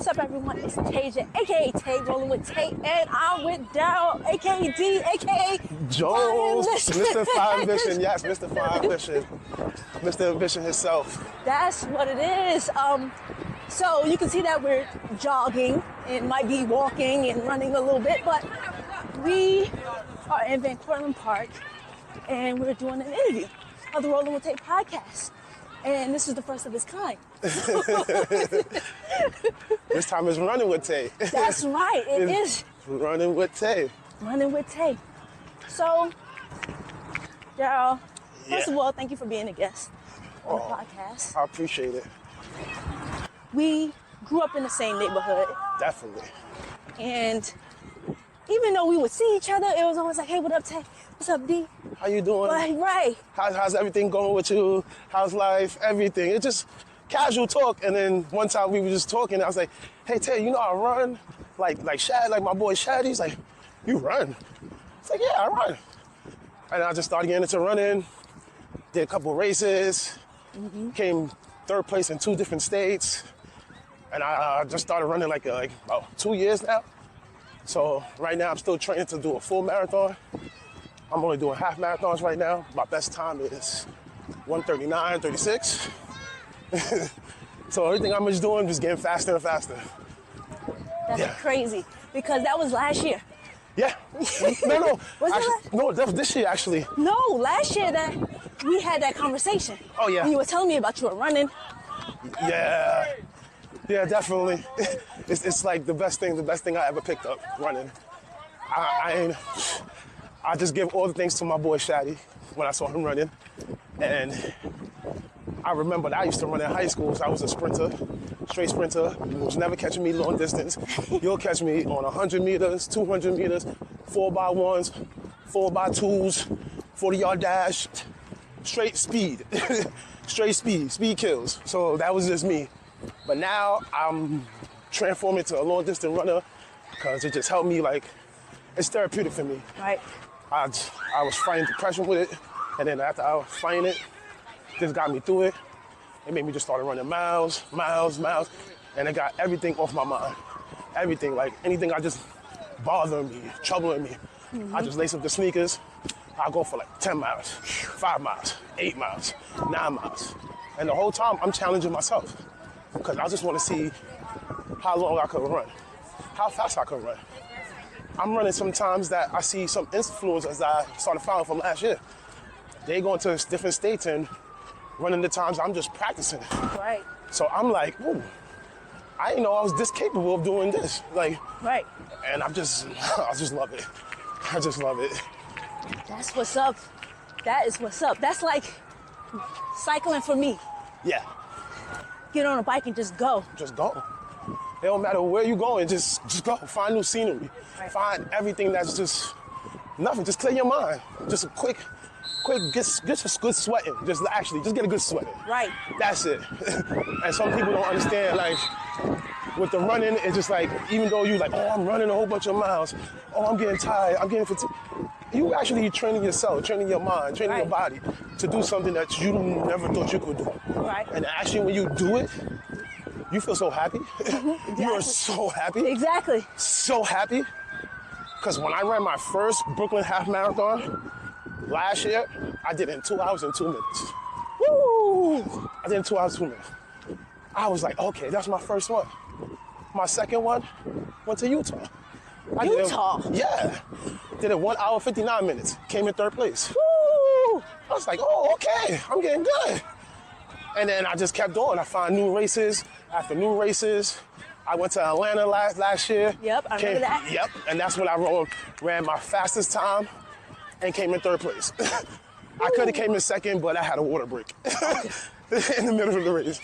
What's up, everyone? It's Tasia, aka Tay, rolling with Tay, and I'm with Darryl, aka D, aka Jones, Mr. Fire Ambition. Yes, Mr. Fire Ambition. Mr. Ambition himself. That's what it is. So you can see that we're jogging and might be walking and running a little bit, but we are in Van Cortlandt Park and we're doing an interview of the Rolling with Tay podcast. And this is the first of its kind. This time it's running with Tay. That's right, it is. Running with Tay. Running with Tay. So, Darryl, first of all, thank you for being a guest on the podcast. I appreciate it. We grew up in the same neighborhood. Definitely. And even though we would see each other, it was always like, hey, what up, Tay? What's up, D? How you doing? Right. How's everything going with you? How's life? Everything. It's just casual talk. And then one time we were just talking. I was like, hey, Tay, you know I run? Like Shad, like my boy Shad. He's like, you run? It's like, yeah, I run. And I just started getting into running. Did a couple races. Came third place in 2 different states. And I just started running like about 2 years now. So right now I'm still training to do a full marathon. I'm only doing half marathons right now. My best time is 1:39:36. So everything I'm just doing is getting faster and faster. That's crazy, because that was last year. Yeah. No. Was actually, no, that was this year actually. No, last year that we had that conversation. Oh yeah. And you were telling me about you were running. Yeah. Yeah, definitely. It's like the best thing I ever picked up, running. I just give all the thanks to my boy Shaddy when I saw him running. And I remember that I used to run in high school, so I was a sprinter, straight sprinter. You was never catching me long distance. You'll catch me on 100 meters, 200 meters, 4x1s, 4x2s, 40-yard dash, straight speed. Straight speed kills. So that was just me. But now I'm transforming to a long distance runner because it just helped me, like, it's therapeutic for me. Right. I was fighting depression with it, and then after I was fighting it, just got me through it. It made me just start running miles, and it got everything off my mind. Everything, like anything I just bothering me, troubling me. I just lace up the sneakers. I go for like 10 miles, 5 miles, 8 miles, 9 miles. And the whole time I'm challenging myself because I just want to see how long I could run, how fast I could run. I'm running sometimes that I see some influencers that I started following from last year. They going to different states and running the times I'm just practicing. Right. So I'm like, ooh, I didn't know I was this capable of doing this. Like, right. And I just love it. I just love it. That's what's up. That is what's up. That's like cycling for me. Yeah. Get on a bike and just go. Just go. It don't matter where you going, just go. Find new scenery. Right. Find everything that's just nothing. Just clear your mind. Just a quick, get a good sweating. Just get a good sweating. Right. That's it. And some people don't understand, like, with the running, it's just like, even though you like, oh, I'm running a whole bunch of miles. Oh, I'm getting tired. I'm getting fatigued. You actually training yourself, training your mind, training your body to do something that you never thought you could do. Right. And actually, when you do it, you feel so happy. Exactly. You are so happy. Exactly. So happy. Because when I ran my first Brooklyn half marathon last year, I did it in 2 hours and 2 minutes. Woo! I did it in 2 hours, 2 minutes. I was like, okay, that's my first one. My second one went to Utah. Utah? Yeah. Did it 1 hour, 59 minutes. Came in third place. Woo! I was like, oh, okay, I'm getting good. And then I just kept going. I found new races after new races. I went to Atlanta last year. Yep, I remember that. Yep, and that's when I ran my fastest time and came in third place. I could have came in second, but I had a water break in the middle of the race.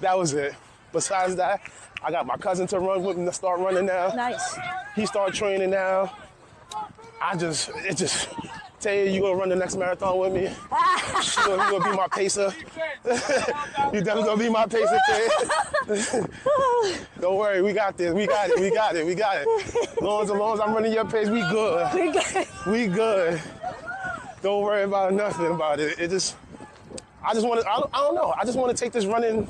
That was it. Besides that, I got my cousin to run with me to start running now. Nice. He started training now. Tay, you gonna run the next marathon with me? You gonna be my pacer? You definitely gonna be my pacer, Tay. Don't worry, we got this. We got it. As long as I'm running your pace, we good. We good. Don't worry about nothing about it. I don't know. I just want to take this running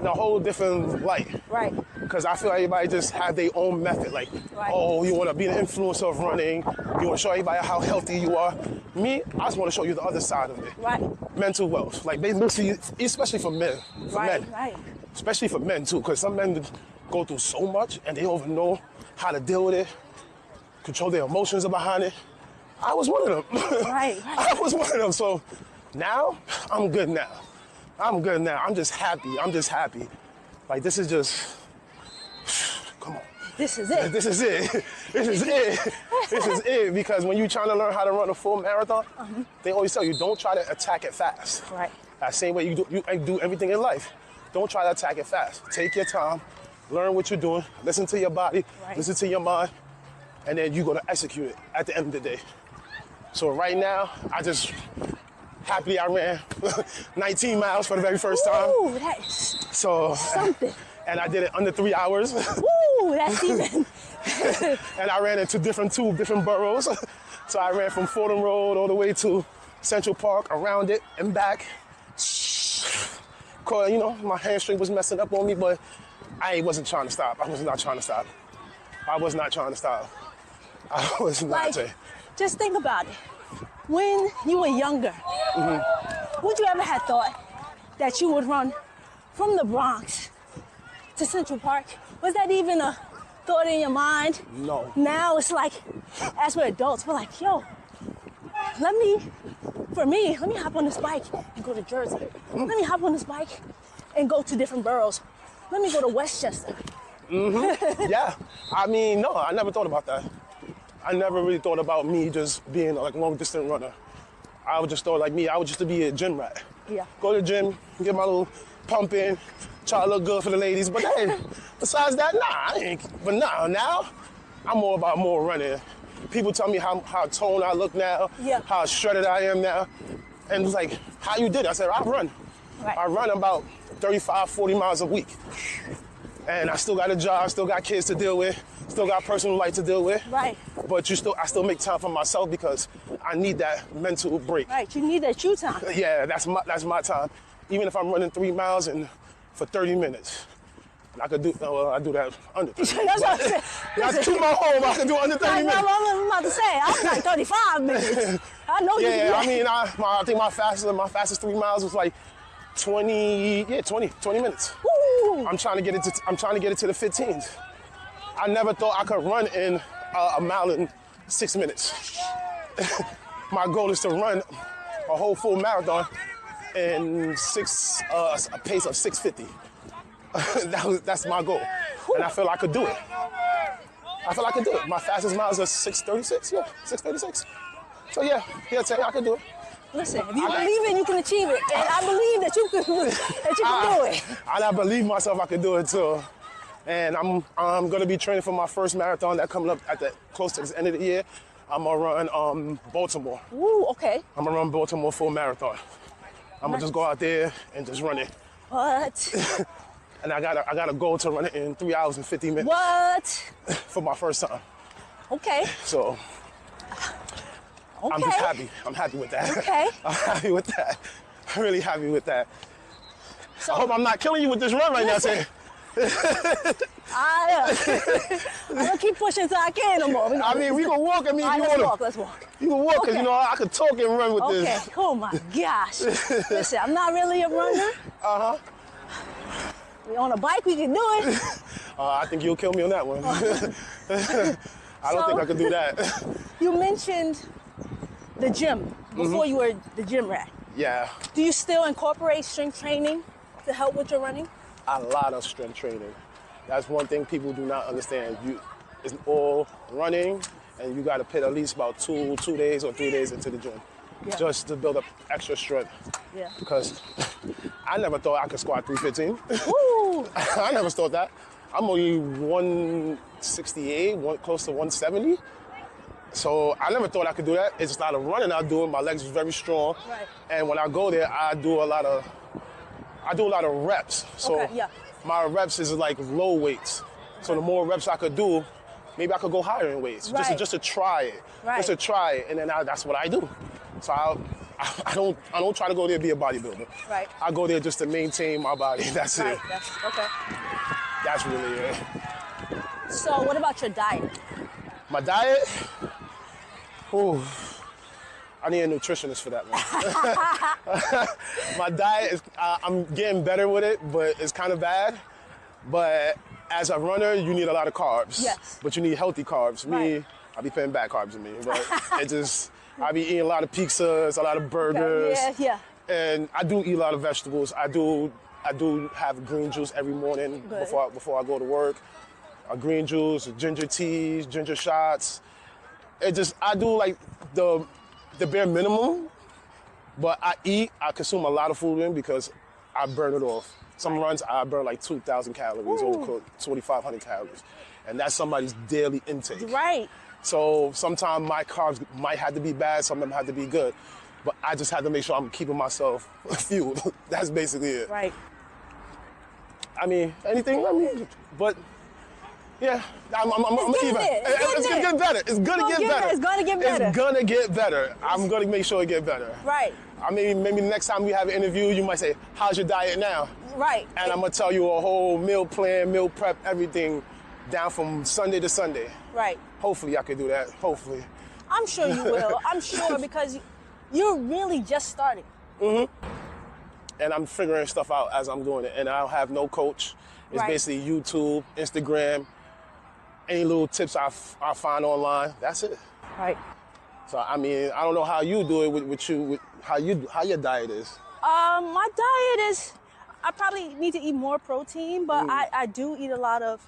in a whole different light. Right. because I feel like everybody just have their own method. Like, oh, you want to be an influencer of running. You want to show everybody how healthy you are. Me, I just want to show you the other side of it. Right. Mental wealth. Like, basically, especially for men. Right. Especially for men, too, because some men go through so much and they don't even know how to deal with it, control their emotions behind it. I was one of them. Right. I was one of them. So now, I'm good now. I'm just happy. Like, this is just, come on. This is it. This is it. Because when you're trying to learn how to run a full marathon, they always tell you, don't try to attack it fast. Right. That same way you do everything in life. Don't try to attack it fast. Take your time, learn what you're doing, listen to your body, listen to your mind, and then you're gonna execute it at the end of the day. So right now, happily I ran 19 miles for the very first time. Ooh, that is something. And I did it under 3 hours. Ooh, that's even. And I ran into two different boroughs. So I ran from Fordham Road all the way to Central Park, around it and back. You know, my hamstring was messing up on me, but I wasn't trying to stop. I was not trying to stop. Just think about it. When you were younger, would you ever have thought that you would run from the Bronx to Central Park? Was that even a thought in your mind? No. Now it's like, as we're adults, we're like, yo, let me hop on this bike and go to Jersey. Let me hop on this bike and go to different boroughs. Let me go to Westchester. Yeah. I mean, no, I never thought about that. I never really thought about me just being like a long distance runner. I would just thought like me, I would just be a gym rat. Yeah. Go to the gym, get my little pump in, try to look good for the ladies. But hey, besides that, I ain't. But now, I'm more about running. People tell me how toned I look now, how shredded I am now. And it's like, how you did it? I said, I run. Right. I run about 35, 40 miles a week. And I still got a job, still got kids to deal with, still got personal life to deal with. Right. But I still make time for myself because I need that mental break. Right, you need that you time. Yeah, that's my time. Even if I'm running 3 miles for 30 minutes. I could do, I do that under 30 minutes. That's what I said. That's 2 miles home, I can do under 30 minutes. I'm about to say, I was like 35 minutes. I know you can do that. I mean, I think my fastest 3 miles was like 20 minutes. Woo! I'm trying to get it to the 15s. I never thought I could run in a mile in 6 minutes. My goal is to run a whole full marathon in a pace of 6:50. That's my goal, and I feel I could do it. My fastest miles are 6:36. Yeah, 6:36. So yeah, Tay, I could do it. Listen, if you believe it, you can achieve it, and I believe that you can do it. And I believe myself I can do it too. And I'm gonna be training for my first marathon that coming up close to the end of the year. I'm gonna run Baltimore. Ooh, okay. I'm gonna run Baltimore full marathon. I'm gonna just go out there and just run it. What? And I got a goal to run it in 3 hours and 50 minutes. What? For my first time. Okay. So I'm just happy. I'm happy with that. Okay. I'm happy with that. I'm really happy with that. So, I hope I'm not killing you with this run right now, Tay. I'm gonna keep pushing till I can't no more. I mean, we can walk. I mean, if you want to. Let's walk. You can walk, because, I could talk and run with this. Okay. Oh, my gosh. Listen, I'm not really a runner. Uh-huh. We on a bike, we can do it. I think you'll kill me on that one. I don't think I could do that. You mentioned the gym before you were the gym rat. Yeah. Do you still incorporate strength training to help with your running? A lot of strength training. That's one thing people do not understand. It's all running, and you got to put at least about 2 days or 3 days into the gym, just to build up extra strength. Yeah. Because I never thought I could squat 315. Woo! I never thought that. I'm only 168, close to 170. So I never thought I could do that. It's just a lot of running I do. My legs are very strong. Right. And when I go there, I do a lot of reps. So my reps is like low weights. So the more reps I could do, maybe I could go higher in weights. Right. Just to try it. Right. Just to try it. And then that's what I do. So I don't try to go there to be a bodybuilder. Right. I go there just to maintain my body. That's it. Okay. naturally, yeah. So what about your diet? My diet? Ooh, I need a nutritionist for that, man. My diet is, I'm getting better with it, but it's kind of bad. But as a runner, you need a lot of carbs. Yes. But you need healthy carbs. Right. Me, I be putting bad carbs in me, but it just, I be eating a lot of pizzas, a lot of burgers. Okay. Yeah. And I do eat a lot of vegetables. I do have green juice every morning before I go to work. Green juice, ginger teas, ginger shots. I do like the bare minimum, but I consume a lot of food in because I burn it off. Some runs I burn like 2,000 calories, overcooked, 2,500 calories. And that's somebody's daily intake. Right. So sometimes my carbs might have to be bad, some of them have to be good. But I just have to make sure I'm keeping myself fueled. That's basically it. Right. I mean, but yeah, I'm gonna keep it. It's gonna get better. It's gonna get better. It's gonna get better. It's gonna get better. I'm gonna make sure it get better. Right. I mean, maybe next time we have an interview, you might say, "How's your diet now?" Right. And I'm gonna tell you a whole meal plan, meal prep, everything, down from Sunday to Sunday. Right. Hopefully, I could do that. Hopefully. I'm sure you will. I'm sure because you're really just starting. And I'm figuring stuff out as I'm doing it. And I don't have no coach. It's Right. basically YouTube, Instagram, any little tips I find online. That's it. Right. So I mean, I don't know how you do it with how your diet is. My diet is, I probably need to eat more protein, but I do eat a lot of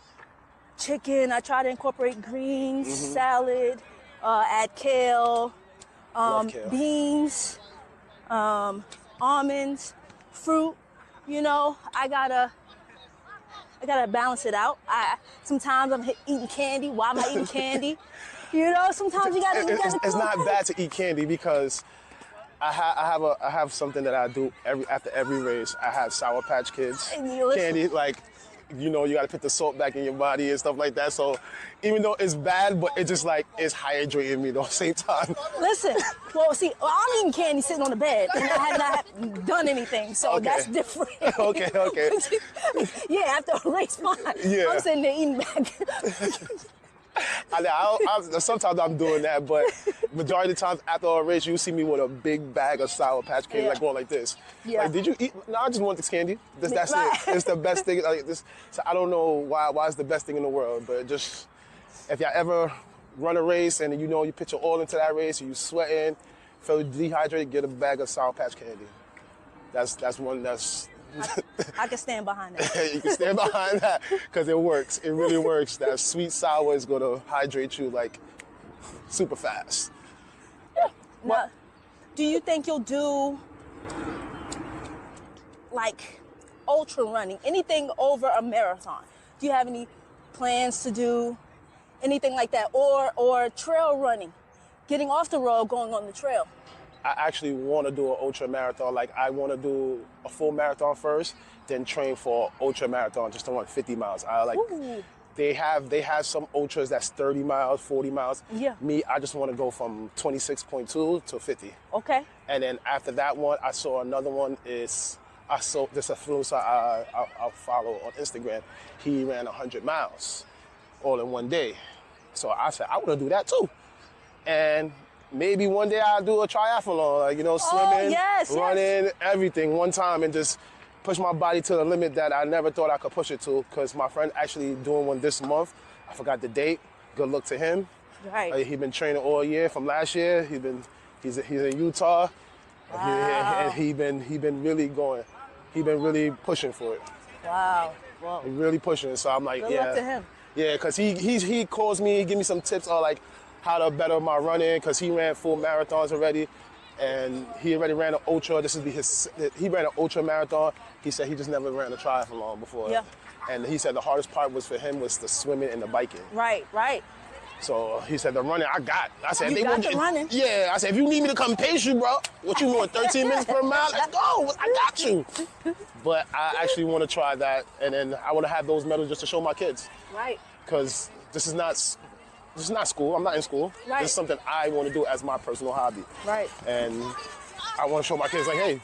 chicken. I try to incorporate greens, salad, add kale, Love kale. beans, almonds, fruit. You know, I gotta balance it out. Sometimes I'm eating candy. Why am I eating candy? You know, sometimes you gotta. It's not bad to eat candy because I have something that I do after every race. I have Sour Patch Kids And you listen- candy, like, you know, you got to put the salt back in your body and stuff like that. So even though it's bad, but it's just like it's hydrating me at the same time. Listen, well, see, I'm eating candy sitting on the bed, and I have not done anything, so Okay. that's different. Okay. Yeah, after a race, fine. Yeah. I'm sitting there eating back. Sometimes I'm doing that, but majority of the times after a race, you see me with a big bag of Sour Patch Kids, Yeah. like going like this. Yeah. Like, did you eat? No, I just want this candy. That's Right. it. It's the best thing. Like this. So I don't know why it's the best thing in the world, but just if y'all ever run a race and you know you put your all into that race, and you sweating, feel dehydrated, get a bag of Sour Patch candy. That's one that's. I can stand behind that. You can stand behind that because it works. It really works. That sweet sour is going to hydrate you like super fast. Now, do you think you'll do like ultra running, anything over a marathon? Do you have any plans to do anything like that, or trail running, getting off the road, going on the trail? I actually want to do an ultra marathon. Like I want to do a full marathon first, then train for ultra marathon just to run 50 miles. Ooh. They have some ultras that's 30 miles, 40 miles. Yeah. Me, I just want to go from 26.2 to 50. Okay. And then after that one, I saw another one this influencer I follow on Instagram. He ran 100 miles all in one day. So I said, I want to do that too. And maybe one day I'll do a triathlon, like, you know, swimming, running, everything one time and just push my body to the limit that I never thought I could push it to. Because my friend actually doing one this month. I forgot the date. Good luck to him. Right. He's been training all year from last year. He's in Utah. Wow. And he been really going. He been really pushing for it. Wow. Whoa. Really pushing. So I'm like, Good luck to him. Yeah, because he calls me, give me some tips on like how to better my running, because he ran full marathons already, and he already ran an ultra. He ran an ultra marathon. He said he just never ran a triathlon before. Yeah. And he said the hardest part was for him was the swimming and the biking. Right. So he said the running I got. I said You got the running? Yeah. I said if you need me to come pace you, bro, what you want, 13 minutes per mile? Let's go. I got you. But I actually want to try that, and then I want to have those medals just to show my kids. Right. Because this is not school. I'm not in school. Right. This is something I want to do as my personal hobby. Right. And I want to show my kids, like, hey,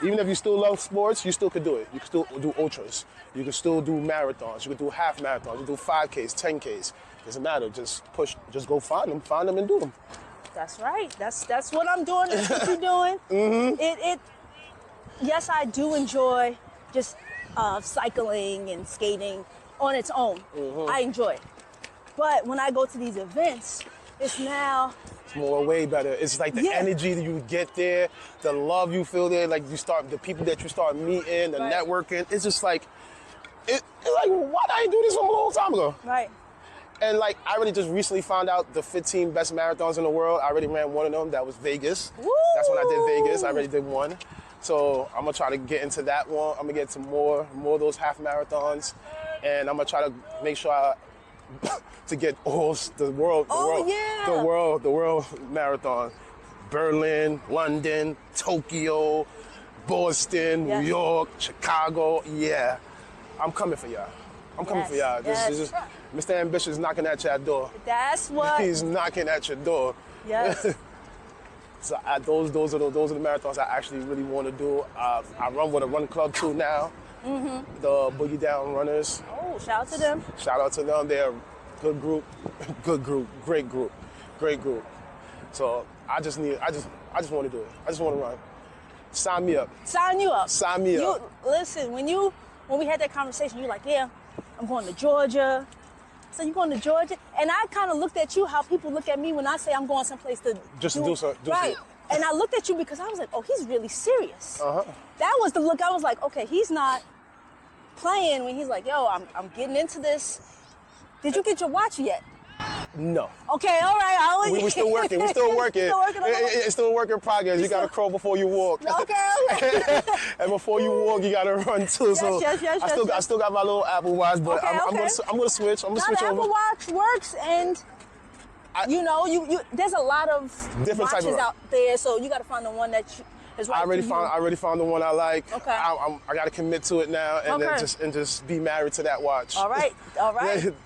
Even if you still love sports, you still could do it. You can still do ultras. You can still do marathons. You can do half marathons. You can do 5Ks, 10Ks. Doesn't matter. Just push. Just go find them and do them. That's right. That's what I'm doing. That's what you're doing. Mm-hmm. Yes, I do enjoy just cycling and skating on its own. Mm-hmm. I enjoy it. But when I go to these events, it's more way better. It's like the energy that you get there, the love you feel there, like the people that you start meeting, the networking. It's just like, it's like, why did I do this from a long time ago? Right. And like, I really just recently found out the 15 best marathons in the world. I already ran one of them. That was Vegas. Woo! That's when I did Vegas. I already did one. So I'm gonna try to get into that one. I'm gonna get to more of those half marathons, and I'm gonna try to make sure to get all the world marathon, Berlin, London, Tokyo, Boston, New York, Chicago. Yeah, I'm coming for y'all. I'm coming for y'all. This is Mr. Ambitious is knocking at your door. That's what he's knocking at your door. Yes. So those are the marathons I actually really want to do. I run with a run club too now. Mm-hmm. The Boogie Down Runners. Oh, shout out to them. Shout out to them. They're a good group, great group. So I just want to do it. I just want to run. Sign me up. Sign you up. Sign me up. Listen, when we had that conversation, you're like, yeah, I'm going to Georgia. So you going to Georgia? And I kind of looked at you how people look at me when I say I'm going someplace to do something. Right. And I looked at you because I was like, oh, he's really serious. Uh-huh. That was the look. I was like, okay, he's not playing when he's like, yo, I'm getting into this. Did you get your watch yet? No. Okay, all right. We're still working. We're still working. It's still a work in progress. You got to crawl before you walk. Okay. And before you walk, you got to run too. I still got my little Apple Watch, but I'm going to switch. I'm going to switch over. The Apple Watch works, and there's a lot of different watches out there, so you got to find the one that is right. I already found the one I like. Okay. I got to commit to it now, and then just be married to that watch. All right.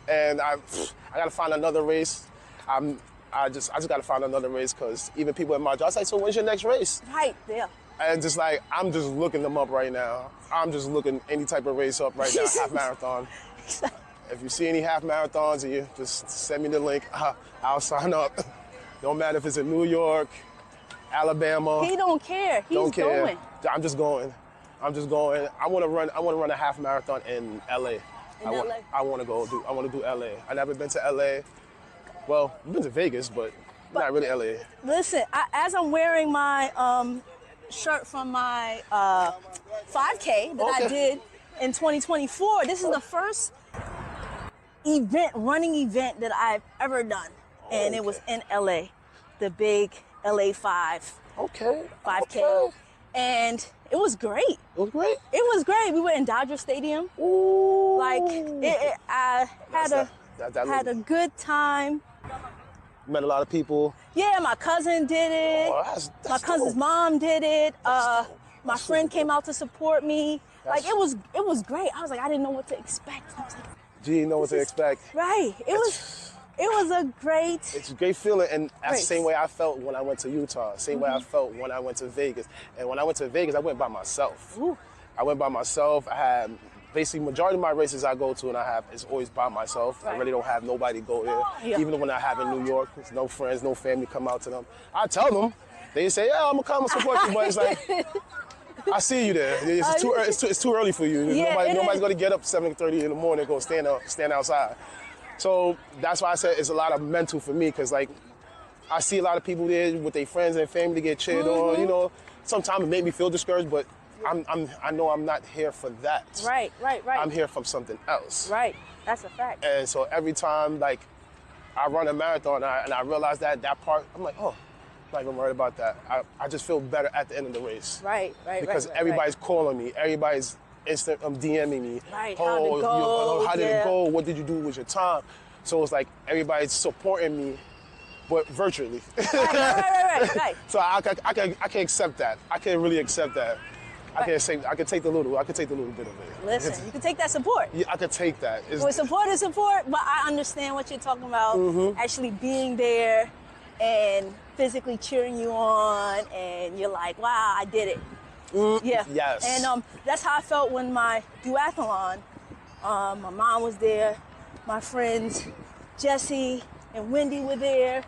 And I got to find another race. I just got to find another race because even people at my job, I was like, so when's your next race? Right, yeah. And just like, I'm just looking them up right now. I'm just looking any type of race up right now, half marathon. If you see any half marathons, you just send me the link. I'll sign up. Don't matter if it's in New York, Alabama. He don't care. He's going. I'm just going. I want to run a half marathon in LA. I want to do LA. I've never been to LA. Well, I've been to Vegas, but not really LA. Listen, as I'm wearing my shirt from my 5K that I did in 2024, this is the first running event that I've ever done. And it was in LA, the big LA 5. 5K. Okay. And it was great. It was great? It was great. We were in Dodger Stadium. Ooh. Like, I had a good time. Met a lot of people. Yeah, my cousin did it. Oh, that's my cousin's mom did it. My friend came out to support me. Like, it was great. I was like, I didn't know what to expect. I was like, you didn't know what to expect. Right. It was a great... It's a great feeling, and that's the same way I felt when I went to Utah, same way I felt when I went to Vegas. And when I went to Vegas, I went by myself. Ooh. I went by myself. I had, basically, majority of my races I go to is always by myself. Right. I really don't have nobody go there. Yeah. Even when I have in New York, there's no friends, no family come out to them. I tell them, they say, yeah, I'm going to come and support you, but it's like... I see you there. It's too early for you. Yeah, nobody's going to get up 7:30 in the morning and go stand outside. So that's why I said it's a lot of mental for me, because like I see a lot of people there with their friends and family get cheered on. Sometimes it made me feel discouraged, but I know I'm not here for that. Right. I'm here for something else. Right. That's a fact. And so every time like I run a marathon and I realize that part, I'm like, oh. I'm not even worried about that. I just feel better at the end of the race. Right. Because everybody's calling me. Everybody's DMing me. Right. How did it go? What did you do with your time? So it's like everybody's supporting me, but virtually. Right. So I can accept that. I can really accept that. I can take the little bit of it. Listen, you can take that support. Yeah, I can take that. Support is support, but I understand what you're talking about. Actually being there and physically cheering you on, and you're like, wow, I did it. Yeah. Yes. And that's how I felt when my duathlon. My mom was there, my friends Jesse and Wendy were there,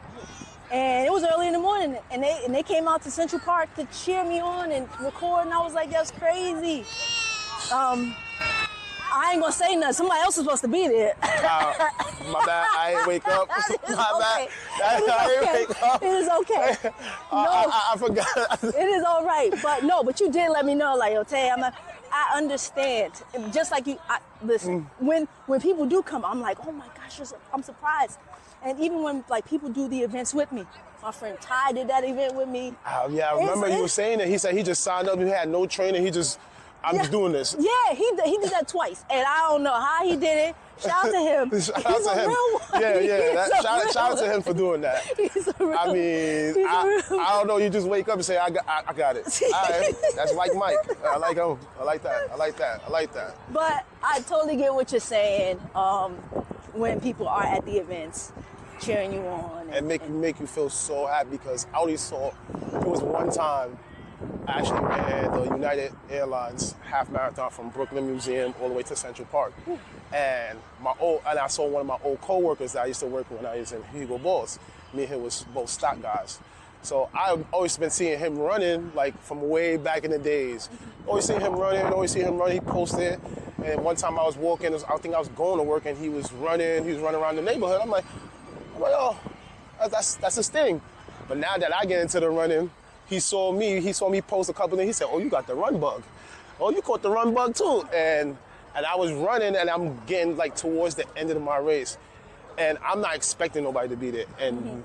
and it was early in the morning, and they came out to Central Park to cheer me on and record, and I was like, that's crazy. I ain't gonna say nothing. Somebody else is supposed to be there. My bad, I ain't wake up. My bad. I ain't wake up. It is okay. No, I forgot. it is all right. But you did let me know, like, yo, Tay, I understand. Just like you, listen, when people do come, I'm like, oh my gosh, I'm surprised. And even when like people do the events with me, my friend Ty did that event with me. Yeah, I remember you were saying that. He said he just signed up. He had no training. I'm just doing this. Yeah, he did that twice, and I don't know how he did it. Shout out to him. Shout out to him. Real one. Yeah. Shout out to him for doing that. He's a real, I mean, I don't know. You just wake up and say, I got it. All right. That's like Mike. I like him. I like that. But I totally get what you're saying. When people are at the events, cheering you on, and make you feel so happy, because I only saw, it was one time I actually ran the United Airlines half marathon from Brooklyn Museum all the way to Central Park. And I saw one of my old coworkers that I used to work with when I was in Hugo Boss. Me and him was both stock guys. So I've always been seeing him running, like from way back in the days. Always see him running, he posted. And one time I was walking, I think I was going to work, and he was running around the neighborhood. I'm like, oh, that's his thing. But now that I get into the running, he saw me post a couple things. He said, oh, you got the run bug. Oh, you caught the run bug too. And I was running, and I'm getting like towards the end of my race. And I'm not expecting nobody to be there. And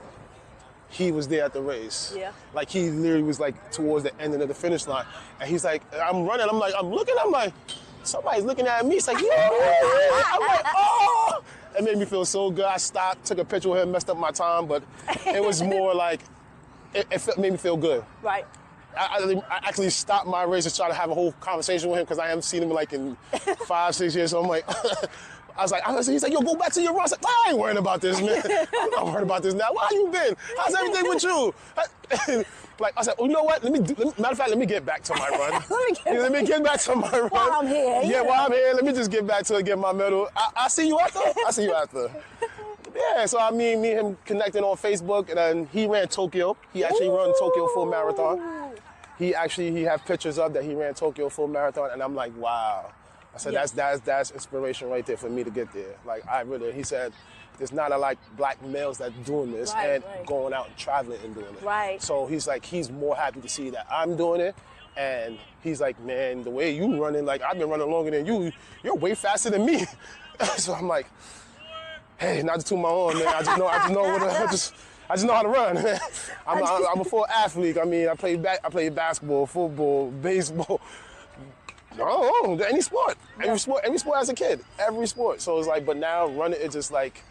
he was there at the race. Yeah. Like he literally was like towards the end of the finish line. And he's like, I'm running, I'm like, somebody's looking at me. He's like, yeah. I'm like, oh. It made me feel so good. I stopped, took a picture with him, messed up my time, but it was more like, it made me feel good. Right. I actually stopped my race to try to have a whole conversation with him, because I haven't seen him like in 5-6 years. So I'm like, he's like, yo, go back to your run. I was like, I ain't worrying about this, man. I'm not worrying about this now. Where you been? How's everything with you? Like I said, oh, you know what? Matter of fact, let me get back to my run. Let me get back to my run. While I'm here. Yeah, while I'm here, let me just get back to it, get my medal. I'll see you after. Yeah, so I mean, me and him connected on Facebook, and then he ran Tokyo. He actually ran Tokyo full marathon. He have pictures of that he ran Tokyo full marathon, and I'm like, wow. I said, that's inspiration right there for me to get there. Like, he said, there's not a like black males that doing this going out and traveling and doing it. Right. So he's like, he's more happy to see that I'm doing it. And he's like, man, the way you running, like I've been running longer than you. You're way faster than me. So I'm like, hey, not to toot my own, man. I just know how to run, man. I'm a full athlete. I mean, I play basketball, football, baseball. No, any sport. Every sport as a kid. Every sport. So it's like, but now running is just like,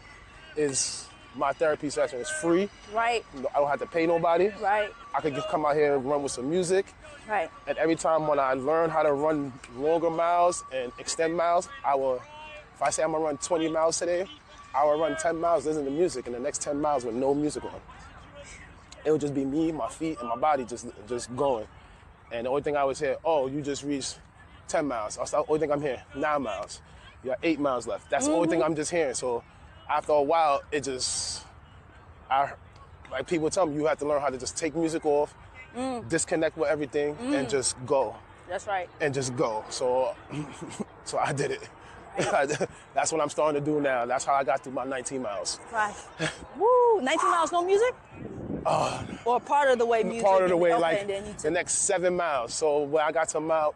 is my therapy session. It's free. Right. I don't have to pay nobody. Right. I could just come out here and run with some music. Right. And every time when I learn how to run longer miles and extend miles, if I say I'm gonna run 20 miles today, I will run 10 miles listening to music, and the next 10 miles with no music on. It would just be me, my feet, and my body just going. And the only thing I would hear, oh, you just reached 10 miles. That's the only thing I'm hearing, 9 miles. You got 8 miles left. That's the only thing I'm just hearing. So after a while, like people tell me, you have to learn how to just take music off, disconnect with everything, and just go. That's right. And just go. So I did it. Right. That's what I'm starting to do now. That's how I got through my 19 miles. Right. Woo! 19 miles, no music? Or part of the way music? Part of the way, okay, like the next 7 miles. So when I got to matter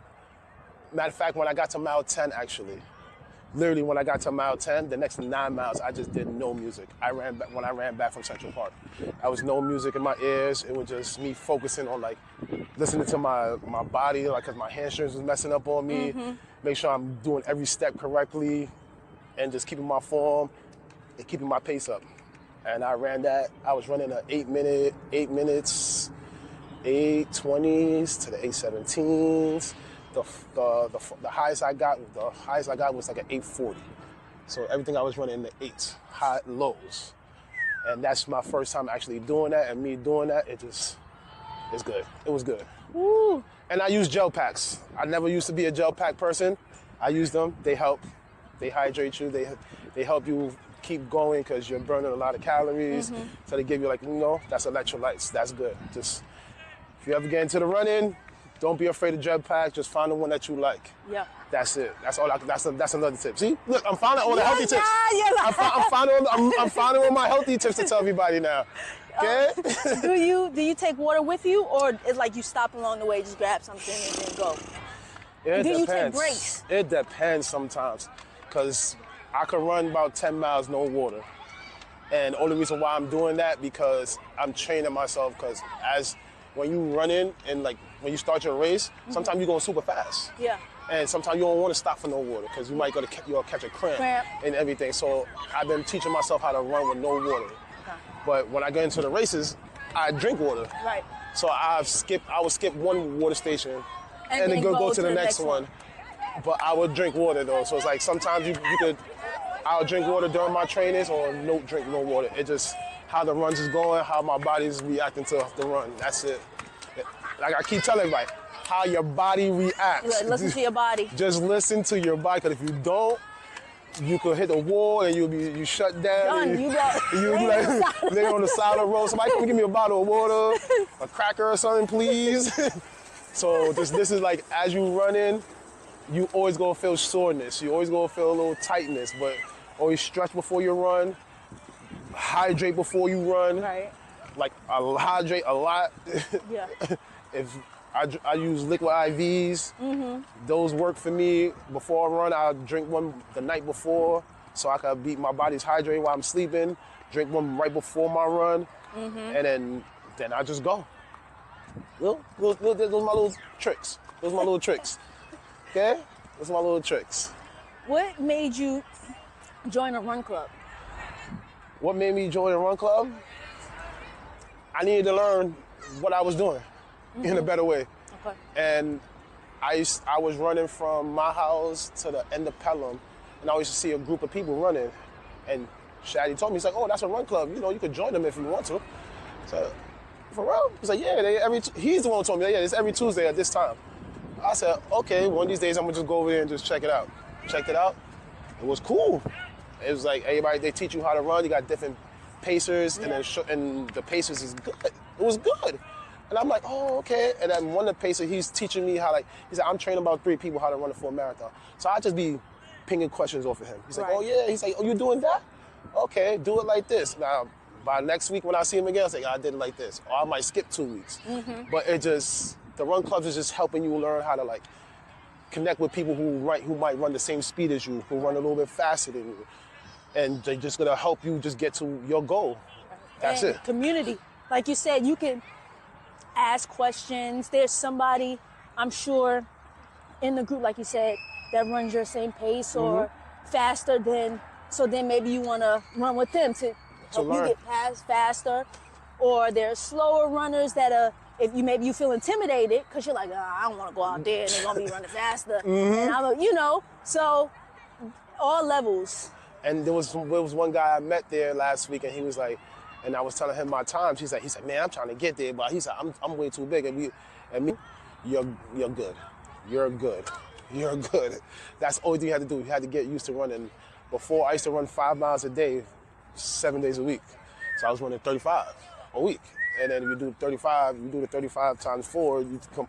of fact, when I got to mile 10, actually, literally when I got to mile 10, the next 9 miles, I just did no music. When I ran back from Central Park. I was no music in my ears. It was just me focusing on like listening to my body, like because my hamstrings was messing up on me. Make sure I'm doing every step correctly and just keeping my form and keeping my pace up. And I ran that. I was running an 8 minutes, 8:20s to the 8:17s. The highest I got was like an 8:40. So everything I was running in the 8s, high lows. And that's my first time actually doing that, and me doing that, it's good. It was good. Woo. And I use gel packs. I never used to be a gel pack person. I use them. They help. They hydrate you. They help you keep going because you're burning a lot of calories. So they give you like, that's electrolytes. That's good. Just if you ever get into the running, don't be afraid of gel pack. Just find the one that you like. Yeah. That's it. That's all. That's another tip. See, look, I'm finding all the healthy tips. I'm finding all my healthy tips to tell everybody now. Okay. Do you take water with you, or it's like you stop along the way, just grab something and then go? It Do depends. you take breaks? It depends sometimes, because I could run about 10 miles no water. And the only reason why I'm doing that because I'm training myself, because when you run in and like when you start your race, sometimes you're going super fast. Yeah. And sometimes you don't want to stop for no water because you might you'll catch a cramp and everything. So I've been teaching myself how to run with no water. Okay. But when I get into the races, I drink water. Right. So I would skip one water station and then go to the next one. But I would drink water though. So it's like sometimes I'll drink water during my trainings or drink no water. It just how the runs is going, how my body's reacting to the run. That's it. Like I keep telling everybody, how your body reacts. Listen to your body. Just listen to your body, because if you don't, you could hit a wall and you shut down. Done. You'll be like lay on the side of the road. Somebody come give me a bottle of water, a cracker or something, please. So this is like, as you run in, you always gonna feel soreness. You always gonna feel a little tightness, but always stretch before you run. Hydrate before you run. Right. Like hydrate a lot. Yeah. If I use liquid IVs, those work for me. Before I run, I'll drink one the night before so I can keep my body's hydrated while I'm sleeping. Drink one right before my run, and then I just go. Those are my little tricks. Those are my little tricks. Okay? Those are my little tricks. What made you join a run club? What made me join a run club? I needed to learn what I was doing in a better way. Okay. And I was running from my house to the end of Pelham, and I used to see a group of people running. And Shaddy told me, he's like, oh, that's a run club. You could join them if you want to. So, for real? He's like, yeah, he's the one who told me, yeah, it's every Tuesday at this time. I said, okay, one of these days I'm gonna just go over there and just check it out. Checked it out. It was cool. It was like everybody, they teach you how to run. You got different pacers, and the pacers is good. It was good. And I'm like, oh, okay. And then one of the pacers, he's teaching me how, he said, I'm training about 3 people how to run a full marathon. So I just be pinging questions off of him. He's like, oh yeah. He's like, oh, you doing that? Okay, do it like this. Now, by next week when I see him again, I say, I did it like this. Or I might skip 2 weeks. But the run clubs is just helping you learn how to connect with people who might run the same speed as you, who run a little bit faster than you. And they're just gonna help you just get to your goal. That's it. Community. Like you said, you can ask questions. There's somebody, I'm sure, in the group, like you said, that runs your same pace or faster than, so then maybe you wanna run with them to help you get past faster. Or there's slower runners that if you feel intimidated because you're like, I don't want to go out there and they're gonna be running faster. And I'm, so all levels. And there was one guy I met there last week, and he was like, and I was telling him my times. He's like, man, I'm trying to get there, but he said, I'm way too big, and me, you're good, you're good. That's the only thing you had to do. You had to get used to running. Before, I used to run 5 miles a day, 7 days a week. So I was running 35 a week. And then if you do the 35 times 4, you come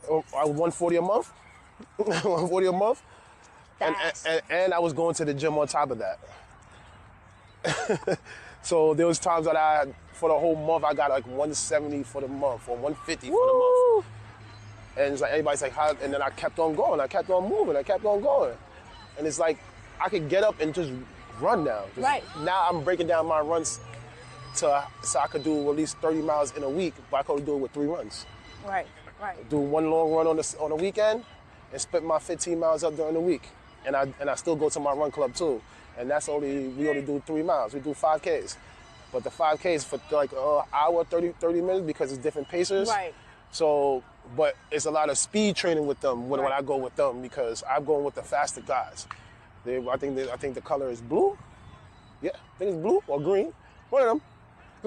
140 a month. 140 a month. And I was going to the gym on top of that. So there was times that for the whole month, I got 170 for the month or 150 for the month. And it's like, everybody's like, how? And then I kept on going. I kept on moving. I kept on going. And it's like, I could get up and just run now. Now I'm breaking down my runs so I could do at least 30 miles in a week, but I could do it with 3 runs. Right. Do one long run on the weekend and split my 15 miles up during the week. And I still go to my run club too. And we only do 3 miles. We do 5Ks. But the 5Ks for an hour, 30 minutes because it's different pacers. Right. So, but it's a lot of speed training with them when I go with them because I'm going with the faster guys. I think the color is blue. Yeah, I think it's blue or green. One of them.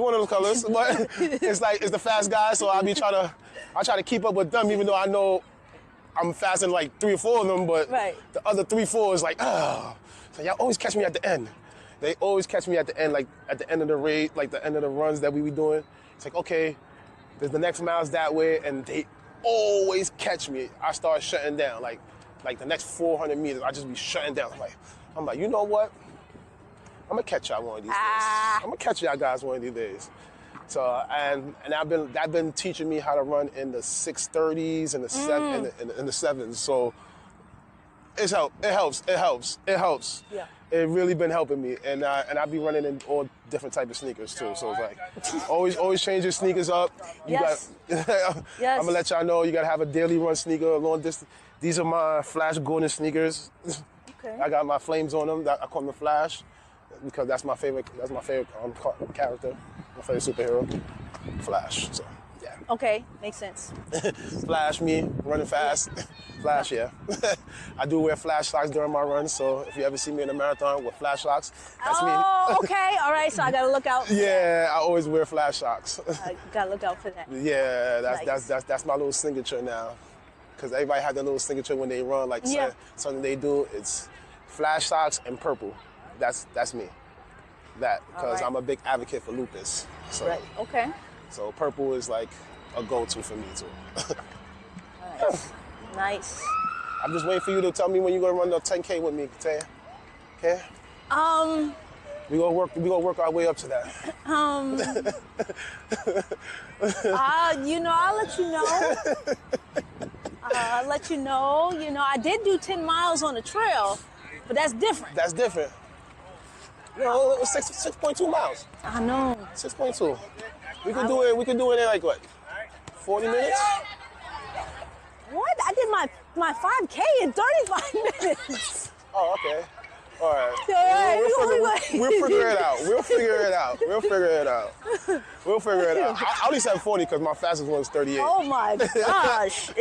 one of those colors. But it's like, it's the fast guy, so I try to keep up with them, even though I know I'm faster than like 3 or 4 of them, but the other 3, 4 is like, oh. So y'all always catch me at the end. They always catch me at the end, like at the end of the race, like the end of the runs that we be doing. It's like, okay, there's the next miles that way, and they always catch me. I start shutting down, like the next 400 meters, I just be shutting down. I'm like, you know what? I'm gonna catch y'all one of these days. I'm gonna catch y'all guys one of these days. So and that's been teaching me how to run in the 6:30s and the 7s. So it helps. Yeah. It really been helping me, and I be running in all different type of sneakers too. So it's like always change your sneakers up. Yes. I'm gonna let y'all know you gotta have a daily run sneaker, a long distance. These are my Flash Gordon sneakers. Okay. I got my flames on them. I call them the Flash because that's my favorite. That's my favorite character, my favorite superhero, Flash. So yeah. Okay, makes sense. Flash me running fast. Flash, yeah. I do wear flash socks during my runs, so if you ever see me in a marathon with flash socks, that's me. Oh, okay. All right, so I gotta look out. Yeah, I always wear flash socks. I gotta look out for that. Yeah, that's my little signature now. Because everybody has their little signature when they run, like something they do. It's flash socks and purple. That's me. Because I'm a big advocate for lupus. So, right. Okay. So purple is like a go-to for me too. Nice. Nice. I'm just waiting for you to tell me when you're gonna run the 10K with me, Taya. Okay? We gonna work our way up to that. I'll let you know. I'll let you know. You know, I did do 10 miles on the trail, but that's different. That's different. You know, it was 6.2 miles. I know. 6.2. We could do it in like what? 40 minutes? What? I did my 5K in 35 minutes. Oh, okay. All right. We'll figure it out. We'll figure it out. I only said 40 because my fastest one is 38. Oh my gosh.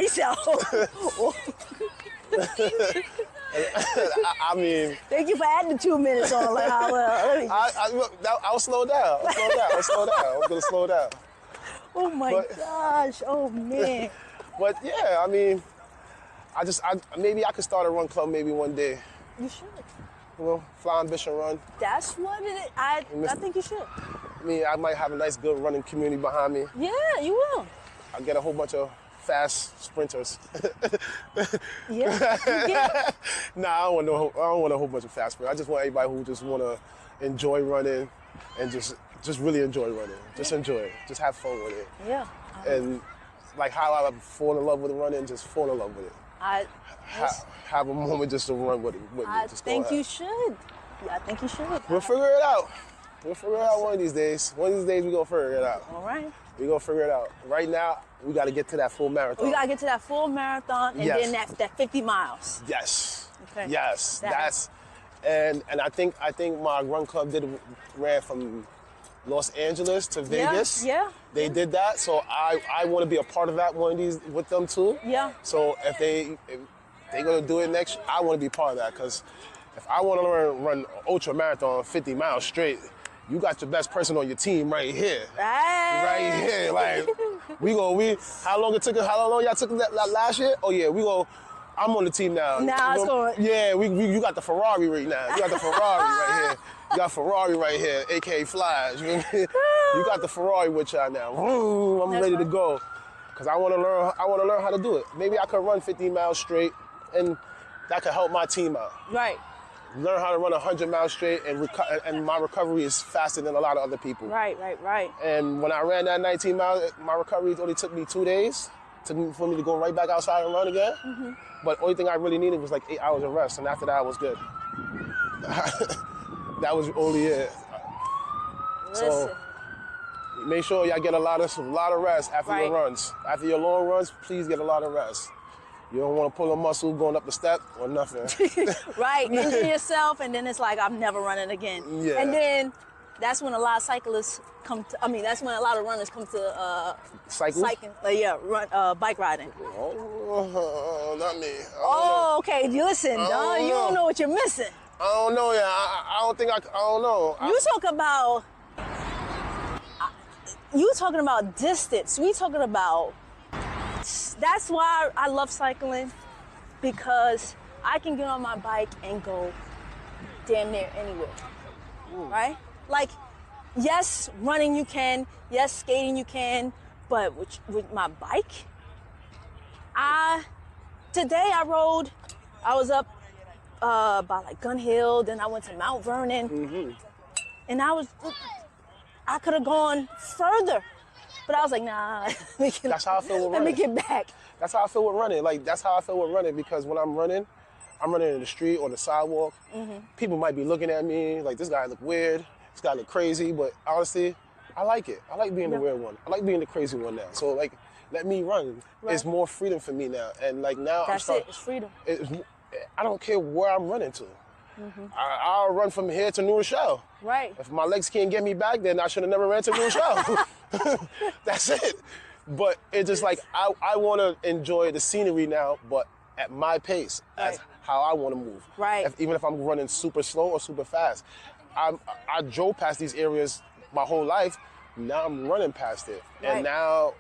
I mean. Thank you for adding the 2 minutes on. Like, I'll slow down. I'm gonna slow down. Oh my gosh. Oh man. But yeah, I mean, maybe I could start a run club maybe one day. You should. You know, Fly Ambition Run. That's what it is. I think you should. I mean, I might have a nice, good running community behind me. Yeah, you will. I'll get a whole bunch of fast sprinters. Yeah, you get. Nah, I don't want a whole bunch of fast sprinters. I just want everybody who just want to enjoy running and just really enjoy running. Just enjoy it. Just have fun with it. Yeah. And like how I fall in love with running, just fall in love with it. Have a moment just to run with me. I think you should. Yeah, I think you should. We'll figure it out. One of these days. One of these days we're going to figure it out. All right. We're going to figure it out. Right now, we got to get to that full marathon. We got to get to that full marathon and then that 50 miles. Yes. Okay. Yes. And I think my run club ran from Los Angeles to Vegas. Yeah. They did that, so I want to be a part of that one of these with them too. Yeah. So if they're gonna do it next, I want to be part of that because if I want to run ultra marathon 50 miles straight, you got your best person on your team right here. Right here. Like how long y'all took that last year? Oh yeah, I'm on the team now. Nah, it's going. Yeah, you got the Ferrari right now. You got the Ferrari right here. You got Ferrari right here, aka Flash. You know what I mean? You got the Ferrari with y'all now. I'm ready to go. Cause I want to learn how to do it. Maybe I could run 50 miles straight, and that could help my team out. Right. Learn how to run 100 miles straight, and my recovery is faster than a lot of other people. Right. And when I ran that 19 miles, my recovery only took me 2 days for me to go right back outside and run again. Mm-hmm. But only thing I really needed was like 8 hours of rest, and after that I was good. That was only it. Listen. So make sure y'all get a lot of rest after your runs. After your long runs, please get a lot of rest. You don't want to pull a muscle going up the step or nothing. Right, injure yourself, and then it's like, I'm never running again. Yeah. And then that's when a lot of cyclists that's when a lot of runners come to bike riding. Oh, not me. Okay, listen, you don't know what you're missing. I don't know, yeah. I don't know. You talk about, you talking about distance. We talking about, that's why I love cycling, because I can get on my bike and go damn near anywhere, right? Like, yes, running you can, yes, skating you can, but with my bike, today I rode, I was up by like Gun Hill, then I went to Mount Vernon, and I could have gone further, but I was like, nah. That's how I feel with running. Let me get back. That's how I feel with running. Like, that's how I feel with running, because when I'm running in the street or the sidewalk. People might be looking at me like, this guy look weird, this guy look crazy, but honestly, I like it. I like being the weird one. I like being the crazy one now. So like, let me run. Right. It's more freedom for me now. And like now, it's freedom. I don't care where I'm running to. I'll run from here to New Rochelle. Right. If my legs can't get me back, then I should have never ran to New Rochelle. That's it. But it's just like, I want to enjoy the scenery now, but at my pace, as how I want to move. Right. Even if I'm running super slow or super fast. I drove past these areas my whole life. Now I'm running past it. Right. And now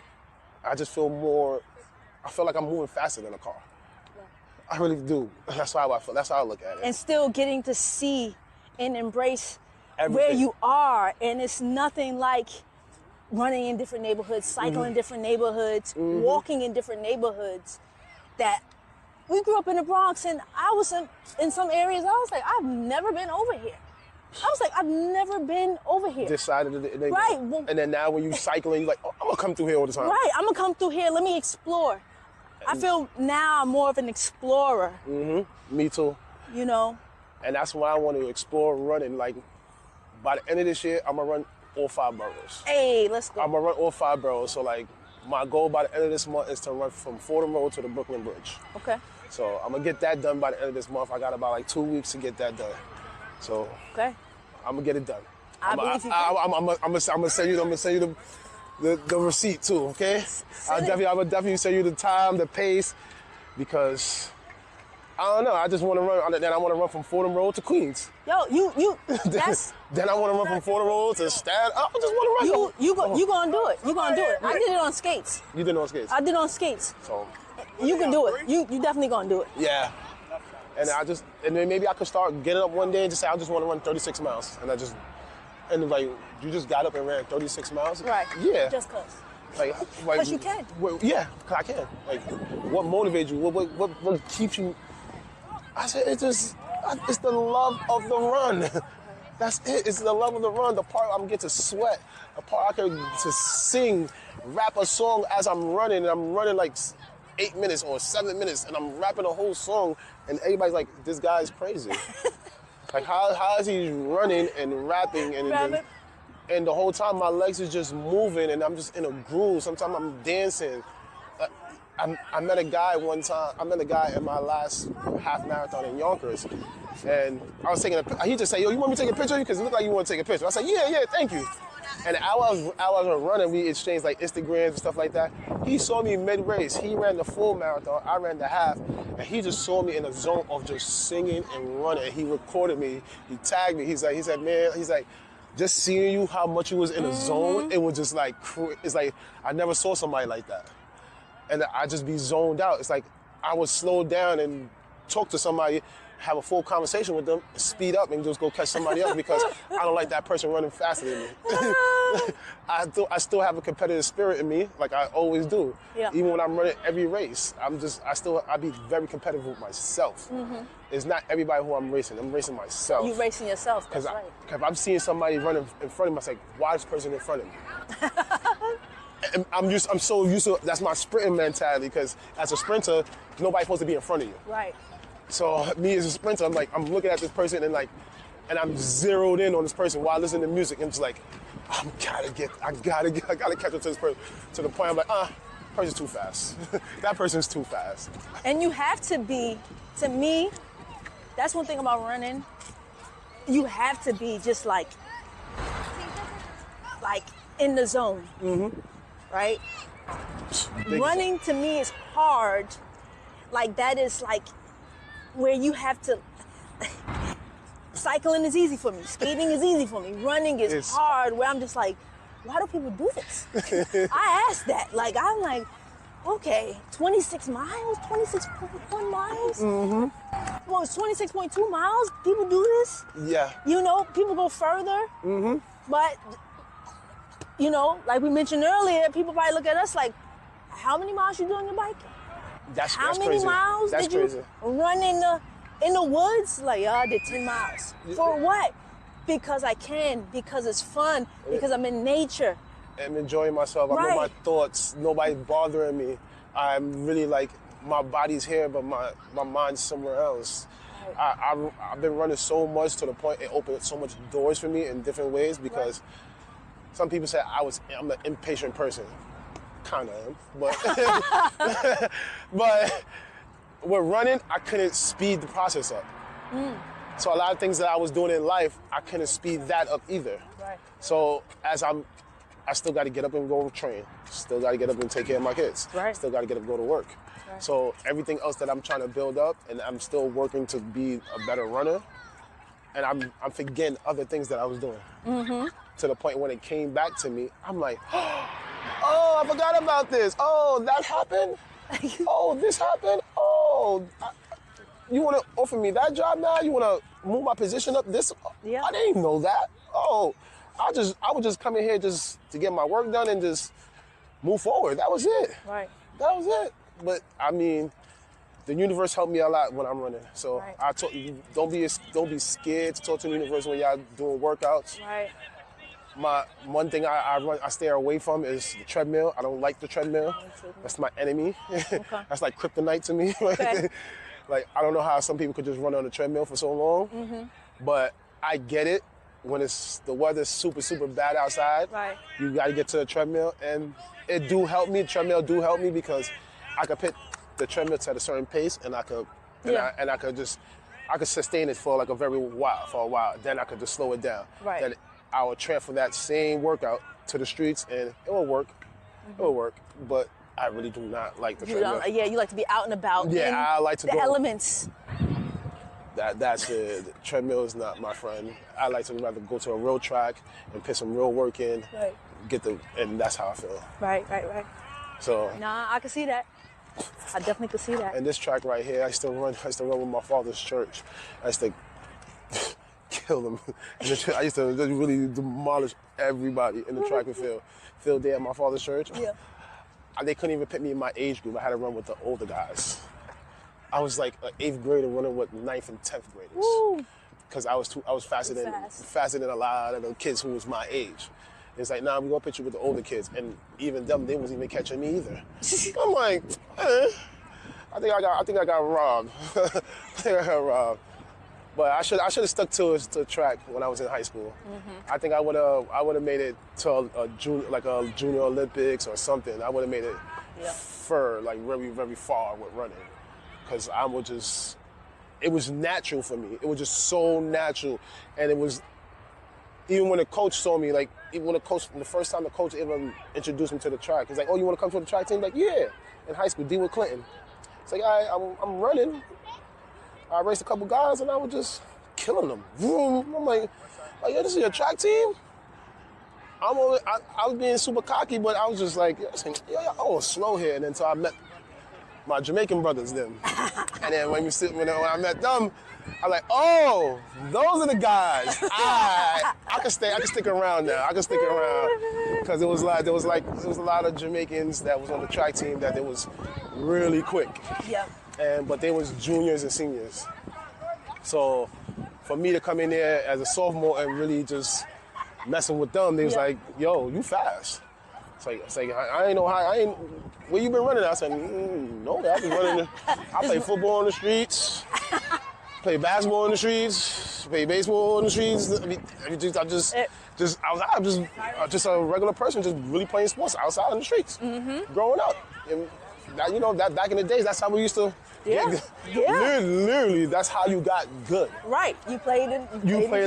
I just feel I feel like I'm moving faster than a car. I really do. That's how I feel. That's how I look at it. And still getting to see and embrace Everything. where you are. And it's nothing like running in different neighborhoods, cycling in different neighborhoods, walking in different neighborhoods. That we grew up in the Bronx, and I was in some areas, I was like, I've never been over here. I was like, I've never been over here. This side of the neighborhood. Right. And then now when you cycling, you're like, oh, I'm going to come through here all the time. Right. I'm going to come through here. Let me explore. I feel now I'm more of an explorer. Me too. You know? And that's why I want to explore running. Like, by the end of this year, I'm going to run all 5 boroughs. Hey, let's go. I'm going to run all 5 boroughs. So, like, my goal by the end of this month is to run from Fordham Road to the Brooklyn Bridge. Okay. So, I'm going to get that done by the end of this month. I got about, like, 2 weeks to get that done. So, okay. I'm going to get it done. I believe you. I'm gonna send you the receipt too, okay? I will definitely send you the time, the pace, because I don't know. I just want to run. Then I want to run from Fordham Road to Queens. Yo, you. That's. Then I want to run from Fordham Road to Staten. I just want to run. You gonna do it. You gonna do it. Yeah. I did it on skates. You did it on skates. I did it on skates. So. You can do it. You definitely gonna do it. Yeah. And then maybe I could start getting up one day and just say I just want to run 36 miles, and like you just got up and ran 36 miles. Right. Yeah. Just cause. Like, because you can. Well, yeah, cause I can. Like, what motivates you? What keeps you? I said it's the love of the run. That's it. It's the love of the run. The part I'm get to sweat. The part I can to sing, rap a song as I'm running, and I'm running like 8 minutes or 7 minutes, and I'm rapping a whole song, and everybody's like, this guy's crazy. Like, how is he running and rapping and the whole time my legs is just moving and I'm just in a groove. Sometimes I'm dancing. I met a guy one time. I met a guy in my last half marathon in Yonkers, and I was taking he just said, yo, you want me to take a picture of you? Because it looked like you want to take a picture. I said, yeah, thank you. And I was running, we exchanged like Instagrams and stuff like that. He saw me mid-race. He ran the full marathon, I ran the half, and he just saw me in a zone of just singing and running. He recorded me, he tagged me. He said, man, just seeing you, how much you was in a zone, it was just like, it's like, I never saw somebody like that. And I just be zoned out. It's like, I would slow down and talk to somebody, have a full conversation with them, speed up and just go catch somebody else because I don't like that person running faster than me. I still have a competitive spirit in me, like I always do. Yeah. Even when I'm running every race, I be very competitive with myself. It's not everybody who I'm racing myself. You racing yourself, that's right. Because I'm seeing somebody running in front of me, I say, why is this person in front of me? And I'm so used to, that's my sprinting mentality, because as a sprinter, nobody's supposed to be in front of you. Right. So me as a sprinter, I'm looking at this person and I'm zeroed in on this person while listening to music, and it's like, I gotta catch up to this person, to the point I'm like, person's too fast. That person's too fast. And you have to be, to me, that's one thing about running, you have to be just like in the zone, right? Running to me is hard. Like that is like where you have to, cycling is easy for me, skating is easy for me, running is hard, where I'm just like, why do people do this? I asked that. Like, I'm like, okay, 26 miles, 26.1 miles? Mm-hmm. Well, it's 26.2 miles. People do this? Yeah. You know, people go further. Mm-hmm. But, you know, like we mentioned earlier, people probably look at us like, how many miles you do on your bike? How many crazy. miles That's did crazy. you run in the woods? Like, yeah, I did 10 miles. For what? Because I can, because it's fun, because I'm in nature. I'm enjoying myself. I'm in my thoughts. Nobody bothering me. I'm really like, my body's here, but my mind's somewhere else. Right. I've been running so much to the point it opened so much doors for me in different ways because some people say I'm an impatient person. Kind of am, but but with running, I couldn't speed the process up. So a lot of things that I was doing in life, I couldn't speed that up either. Right. So I still got to get up and go train. Still got to get up and take care of my kids. Right. Still got to get up and go to work. Right. So everything else that I'm trying to build up, and I'm still working to be a better runner, and I'm forgetting other things that I was doing. Mm-hmm. To the point when it came back to me, I'm like, oh, I forgot about this. Oh, that happened? Oh, this happened? Oh, you want to offer me that job now? You want to move my position up this? Yeah. I didn't even know that. Oh, I would just come in here just to get my work done and just move forward. That was it. Right. That was it. But I mean, the universe helped me a lot when I'm running. So Right. I told you, don't be scared to talk to the universe when y'all doing workouts. Right. My one thing I stay away from is the treadmill. I don't like the treadmill. That's my enemy. Okay. That's like kryptonite to me. Okay. Like, I don't know how some people could just run on the treadmill for so long, but I get it. When the weather's super, super bad outside, Right. you got to get to the treadmill, and it do help me. The treadmill do help me because I could put the treadmill at a certain pace, and I could sustain it for like a while. Then I could just slow it down. Right. Then I would transfer that same workout to the streets, and it will work. It will work, but I really do not like the treadmill. You like to be out and about. Yeah, in I like to the go. elements. That's it. The treadmill is not my friend. I like to rather go to a real track and put some real work in. Right. And that's how I feel. Right. So. Nah, I can see that. I definitely could see that. And this track right here, I used to run with my father's church. I used to kill them. I used to really demolish everybody in the track and field day at my father's church. Yeah. They couldn't even put me in my age group. I had to run with the older guys. I was like an 8th grader running with 9th and 10th graders. Because I was faster than a lot of the kids who was my age. It's like, nah, we're gonna put you with the older kids. And even them, they wasn't even catching me either. I'm like, I think I got robbed. But I should have stuck to track when I was in high school. Mm-hmm. I think I would have made it to a junior Olympics or something. I would have made it like very, very far with running. Because it was natural for me. It was just so natural. And it was, even when the coach saw me, like, the first time the coach ever introduced me to the track, he's like, oh, you want to come to the track team? Like, yeah. In high school, D. Clinton. It's like, I'm running. I raced a couple guys and I was just killing them. I'm like, yeah, this is your track team? I was being super cocky, but I was just like, I was slow here. And then so I met my Jamaican brothers then. And then when I met them, I'm like, oh, those are the guys. I can stick around now. I can stick around. Because there was a lot of Jamaicans that was on the track team that it was really quick. Yeah. But they was juniors and seniors. So for me to come in there as a sophomore and really just messing with them, they was like, yo, you fast. It's like I ain't know how, where you been running? I said, no, I've been running. I play football on the streets, play basketball on the streets, play baseball on the streets. I'm just a regular person, just really playing sports outside on the streets, growing up. And that back in the days, that's how we used to. Literally, that's how you got good. Right. You played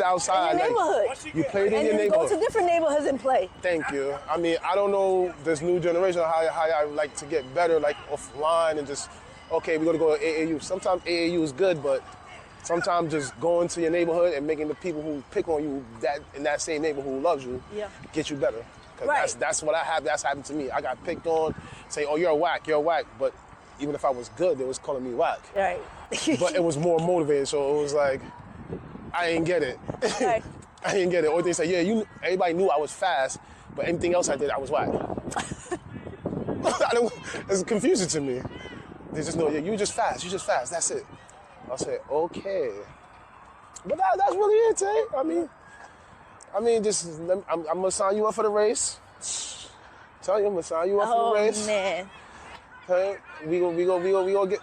outside. In your neighborhood. You played in your neighborhood. And you go to different neighborhoods and play. Thank you. I mean, I don't know this new generation how I like to get better, like offline and just, okay, we're going to go to AAU. Sometimes AAU is good, but sometimes just going to your neighborhood and making the people who pick on you in that same neighborhood who loves you get you better. Because that's what that's happened to me. I got picked on, say, oh, you're whack. But even if I was good, they was calling me whack. Right. But it was more motivating, so it was like, I ain't get it. Right. I didn't get it. Or they say, yeah, everybody knew I was fast, but anything else I did, I was whack. It's confusing to me. They just know, yeah, you just fast, that's it. I said, okay. But that's really it, Tay. I mean, just I'm gonna sign you up for the race. Tell you, I'm gonna sign you up for the race. Oh man. Okay? We gonna get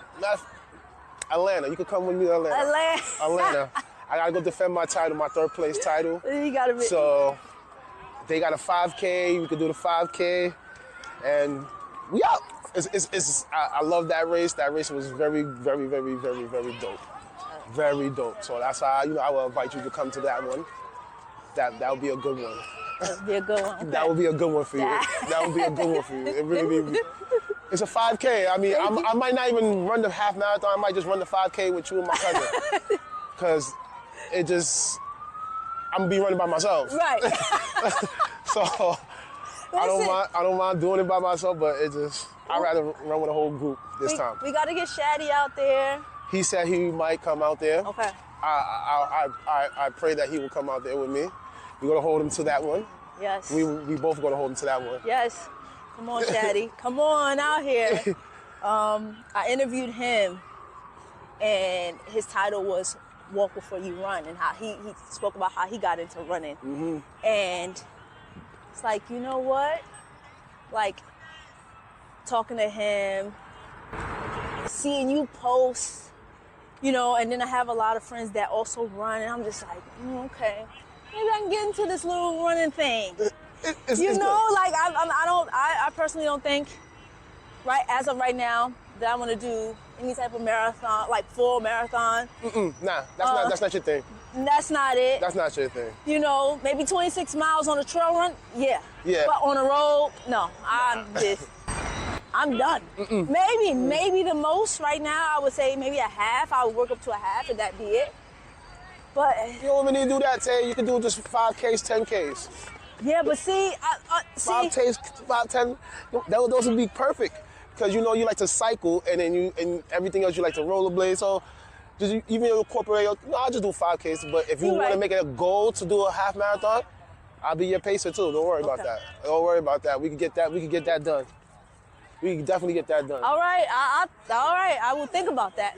Atlanta. You can come with me to Atlanta. Atlanta. I gotta go defend my title, my 3rd place title. You gotta be. So they got a 5K. We could do the 5K, and we out. I love that race. That race was very, very, very, very, very dope. Very dope. So that's how I will invite you to come to that one. That would be a good one. That would be a good one. Okay. That would be a good one for you. That would be a good one for you. It really. It's a 5K. I mean, I might not even run the half marathon. I might just run the 5K with you and my cousin. Because I'm gonna be running by myself. Right. So I don't mind doing it by myself, but I'd rather run with a whole group this time. We gotta get Shaddy out there. He said he might come out there. Okay. I pray that he will come out there with me. We're gonna hold him to that one. Yes. We both gonna hold him to that one. Yes. Come on, Shaddy. Come on out here. I interviewed him, and his title was Walk Before You Run, and how he spoke about how he got into running. Mm-hmm. And it's like, you know what? Like, talking to him, seeing you post, and then I have a lot of friends that also run, and I'm just like, okay, maybe I can get into this little running thing. It's good. I personally don't think, as of right now, that I want to do any type of marathon, like full marathon. Nah, that's not your thing. That's not it. That's not your thing. Maybe 26 miles on a trail run, yeah. Yeah. But on a road, no. I'm done. Maybe the most right now, I would say maybe a half. I would work up to a half and that'd be it. But you don't even need to do that, Tay. You can do just 5Ks, 10Ks. Yeah, but see, 5 10, those would be perfect. Because you like to cycle, and then and everything else you like to rollerblade. So just even incorporate. I'll just do 5Ks. But if you want to make it a goal to do a half marathon, I'll be your pacer too. Don't worry about that. Don't worry about that. We can get that. We can get that done. We can definitely get that done. All right. All right. I will think about that.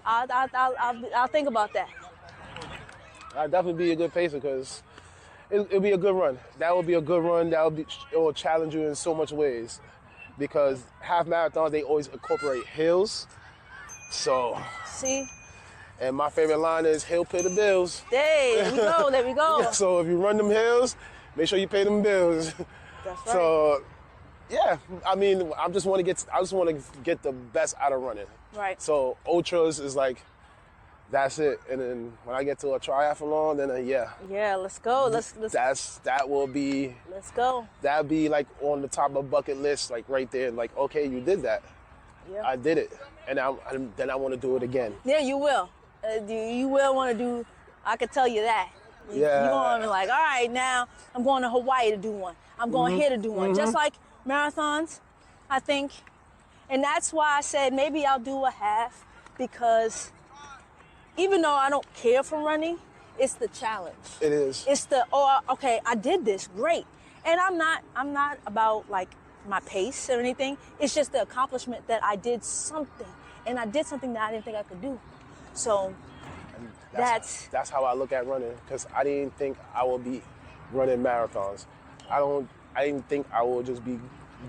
I'll think about that. I'll definitely be a good pacer because it'll be a good run. That will be a good run. It will challenge you in so much ways, because half marathons they always incorporate hills. So. See. And my favorite line is "Hill pay the bills." There we go. There we go. Yeah, so if you run them hills, make sure you pay them bills. That's right. So, yeah. I mean, I just want to get the best out of running. Right. So ultras is like. That's it, and then when I get to a triathlon, then yeah. Yeah, let's go. That will be. Let's go. That'll be like on the top of the bucket list, like right there. Like, okay, you did that. Yeah. I did it, and then I want to do it again. Yeah, you will. You will want to do. I could tell you that. Yeah. You're going to be like, all right, now I'm going to Hawaii to do one. I'm going here to do one. Just like marathons, I think, and that's why I said maybe I'll do a half, because. Even though I don't care for running, it's the challenge. It is. It's okay, I did this, great. And I'm not about like my pace or anything. It's just the accomplishment that I did something, and I did something that I didn't think I could do. So that's how I look at running, because I didn't think I would be running marathons. I didn't think I would just be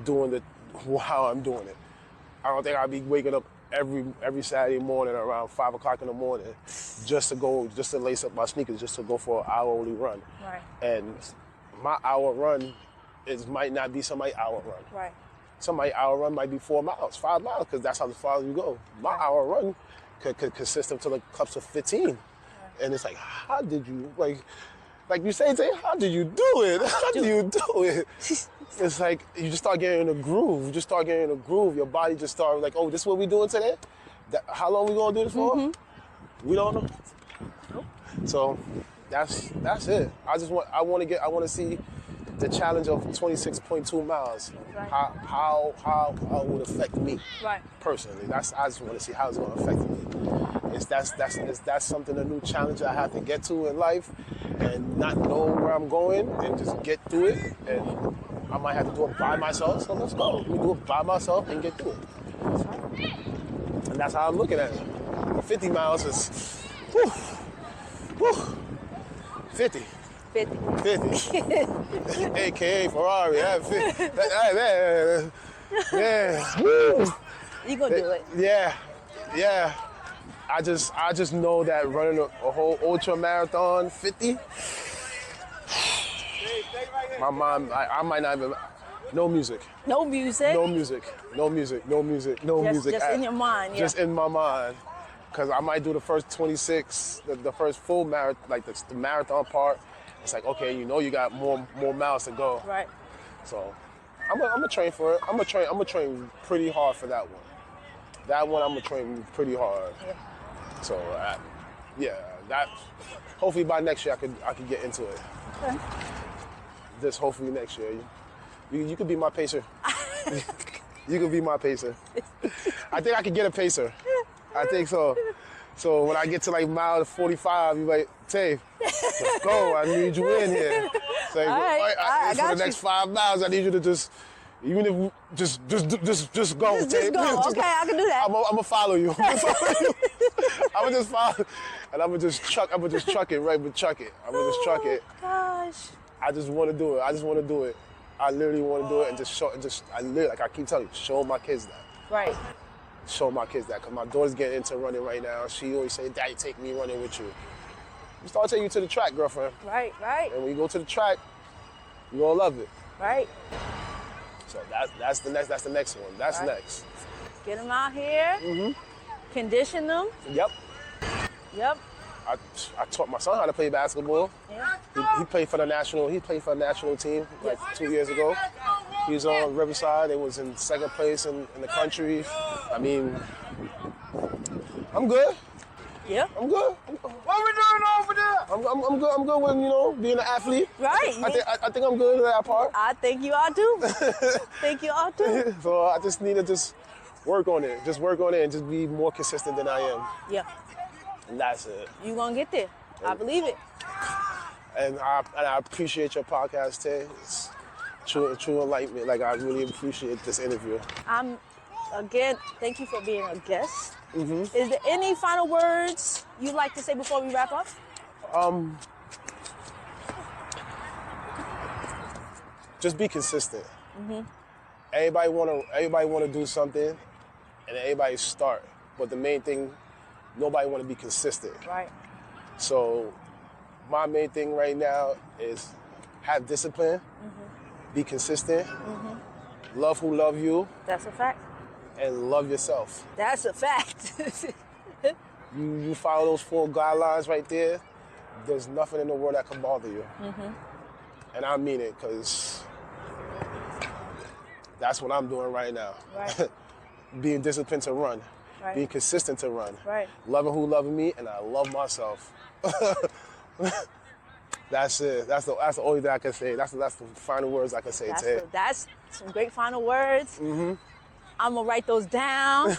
doing it how I'm doing it. I don't think I'd be waking up every Saturday morning around 5 o'clock in the morning just to lace up my sneakers, just to go for an hourly run. Right. And my hour run might not be somebody's hour run. Right. Somebody's hour run might be 4 miles, 5 miles, because that's how far you go. My hour run could consist of like cups of 15. Right. And it's like, how did you, like you say, how did you do it? How do you do it? It's like you just start getting in a groove. Your body just starts like, oh, this is what we doing today? How long we gonna do this for? We don't know. So that's it. I want to see the challenge of 26.2 miles. Right. How it would affect me Right. personally. I just want to see how it's going to affect me. Is that something, a new challenge I have to get to in life and not know where I'm going and just get through it? And I might have to do it by myself, so let's go. Let me do it by myself and get through it. That's right. And that's how I'm looking at it. 50 miles is, whew, whew, 50. 50. AKA Ferrari. Yeah. Woo. You gonna do it. Yeah. I just know that running a whole ultra marathon, 50, my mind, I might not even, no music. No music. Just in your mind, yeah. Just in my mind. Because I might do the first 26, the first full marathon, like the marathon part. It's like, okay, you got more miles to go. Right. So I'm gonna train for it. I'm gonna train pretty hard for that one. That one I'm gonna train pretty hard. Yeah. So that hopefully by next year I could get into it. Okay. Just hopefully next year. You could be my pacer. You could be my pacer. I think I could get a pacer. I think so. So when I get to like mile 45, you're like, Tay, let's go. I need you in here. So All right. for the next 5 miles, I need you to just, even if just go, Tay. Just go. Okay, I can do that. I'm gonna follow you. I'm gonna just follow, and I'm gonna just truck it, right? But truck it. I'm gonna just truck it. Gosh. I just want to do it. I literally want to do it and just show. Like I keep telling you, show my kids that. Right. Show my kids that, because my daughter's getting into running right now. She always say, Daddy, take me running with you. You start taking you to the track, girlfriend. Right. And when you go to the track, you're gonna love it. Right. So that's the next one. That's Right. next. Get them out here. Mm-hmm. Condition them. Yep. I taught my son how to play basketball. Yeah. He played for the national team like 2 years ago. He was on Riverside. They was in second place in the country. I mean, I'm good. Yeah. I'm good. What we doing over there? I'm good. I'm good with being an athlete. Right. I think I'm good at that part. I think you are too. So I just need to just work on it. Just work on it and just be more consistent than I am. Yeah. And that's it. You gonna get there. I believe it. And I appreciate your podcast, Tay. It's true enlightenment. Like, I really appreciate this interview. Again, thank you for being a guest. Mm-hmm. Is there any final words you'd like to say before we wrap up? Just be consistent. Mm-hmm. Everybody wanna do something, and everybody start. But the main thing, nobody wanna be consistent. Right. So my main thing right now is have discipline, be consistent, love who love you, That's a fact. and love yourself. That's a fact. You follow those 4 guidelines right there, there's nothing in the world that can bother you. And I mean it, because that's what I'm doing right now. Right. Being disciplined to run, Right. being consistent to run, Right. loving who loving me, and I love myself. That's it. That's the only thing I can say. That's the final words I can say, Tay. That's some great final words. I'm gonna write those down.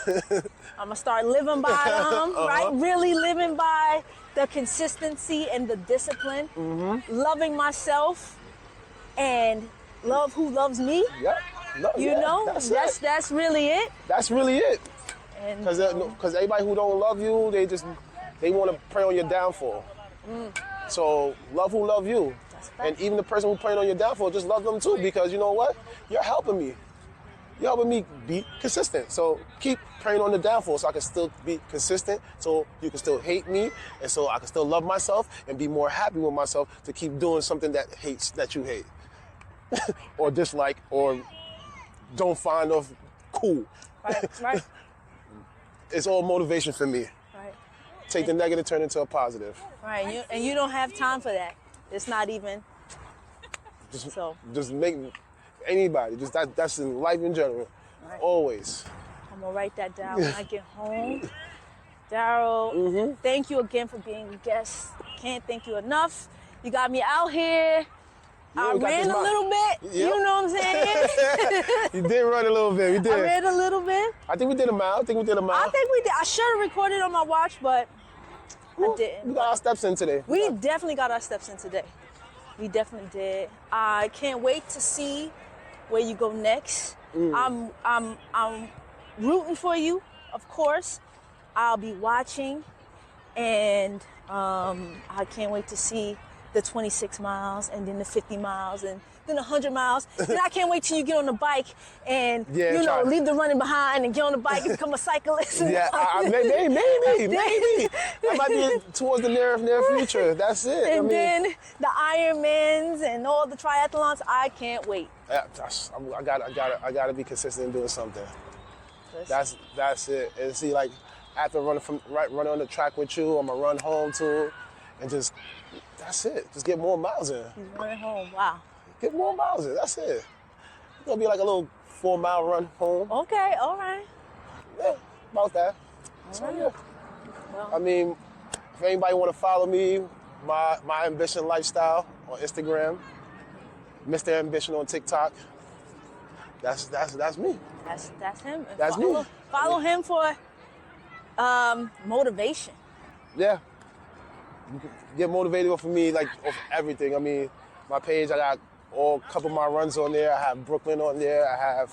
I'm gonna start living by them, right? Really living by the consistency and the discipline. Loving myself and love who loves me. Yep. No, That's really it. That's really it. And Because everybody who don't love you, they want to prey on your downfall. So love who love you. And even the person who praying on your downfall, just love them too, because you know what? You're helping me. You're helping me be consistent. So keep praying on the downfall so I can still be consistent, so you can still hate me, and so I can still love myself and be more happy with myself to keep doing something that you hate or dislike or don't find of cool. Right. It's all motivation for me. Right. Take the negative, turn it into a positive. Right. And you don't have time for that. It's not even. Just make anybody. That's in life in general. Right. Always. I'm gonna write that down when I get home. Darryl, thank you again for being a guest. can't thank you enough. You got me out here. I got ran this a little bit. Yep. You know what I'm saying? You did run a little bit. We did. I ran a little bit. I think we did a mile. I think we did. I should have recorded on my watch, but I didn't. We got our steps in today. We definitely got our steps in today. We definitely did. I can't wait to see where you go next. I'm rooting for you, of course. I'll be watching, and I can't wait to see the 26 miles, and then the 50 miles, and then 100 miles. Then I can't wait till you get on the bike and leave the running behind and get on the bike and become a cyclist. Yeah, maybe. That might be towards the near future. That's it. And then the Ironmans and all the triathlons. I can't wait. I gotta be consistent in doing something. That's it. And see, like after running on the track with you, I'm gonna run home too, and that's it. Just get more miles in. He's running home. Wow. Get more miles in. That's it. It's gonna be like a little 4-mile run home. Okay. All right. Yeah, about that. So yeah. Well, I mean, if anybody want to follow me, my ambition lifestyle on Instagram, Mr. Ambition on TikTok. That's me. That's him. That's me. Follow him for motivation. Yeah. You can get motivated off of me, like off everything. I mean, my page, I got a couple of my runs on there. I have Brooklyn on there. I have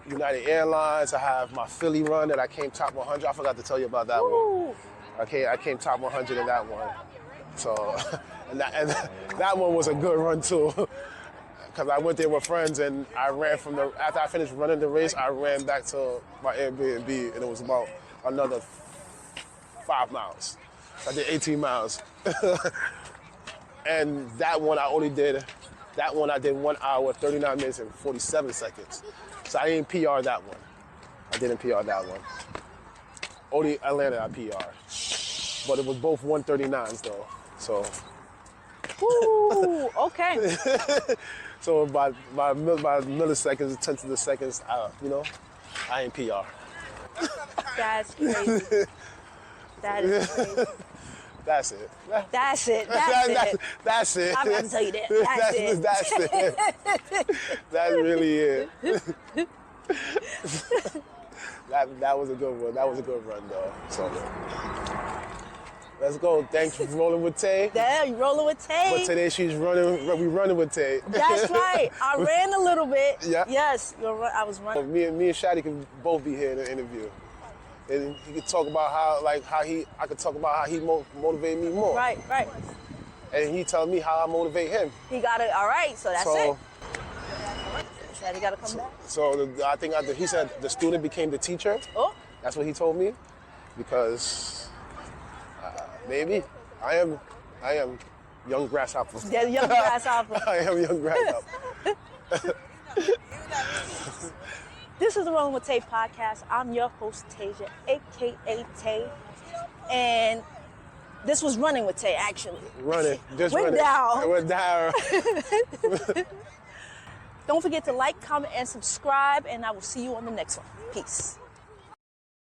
United Airlines. I have my Philly run that I came top 100. I forgot to tell you about that one. I came top 100 in that one. So, and that one was a good run too. Because I went there with friends and I ran after I finished running the race, I ran back to my Airbnb and it was about another 5 miles. I did 18 miles. And that one I did 1 hour, 39 minutes and 47 seconds. So I didn't PR that one. I didn't PR that one. Only Atlanta I PR. But it was both 139s though, so. Ooh, okay. So by milliseconds, tenths of the seconds, I ain't PR. That's crazy. That is crazy. That's it. That's it. That's it. I'm about to tell you that. That's it. That's really it. That was a good one. That was a good run, though. So let's go. Thanks for rolling with Tay. Yeah, you rolling with Tay. But today we running with Tay. That's right. I ran a little bit. Yeah. Yes, I was running. Me and Shadi can both be here in the interview. And he could talk about I could talk about how he motivated me more. Right. And he tell me how I motivate him. He got it. All right, so that's it. Shadi got to come back. So I think he said the student became the teacher. Oh. That's what he told me. Because maybe I am young grasshopper. Yeah, young grasshopper. I am young grasshopper. This is the Rolling with Tay podcast. I'm your host, Tasia, a.k.a. Tay. And this was Running with Tay, actually. Running. Just We're running. down. We're down. Don't forget to like, comment, and subscribe, and I will see you on the next one. Peace.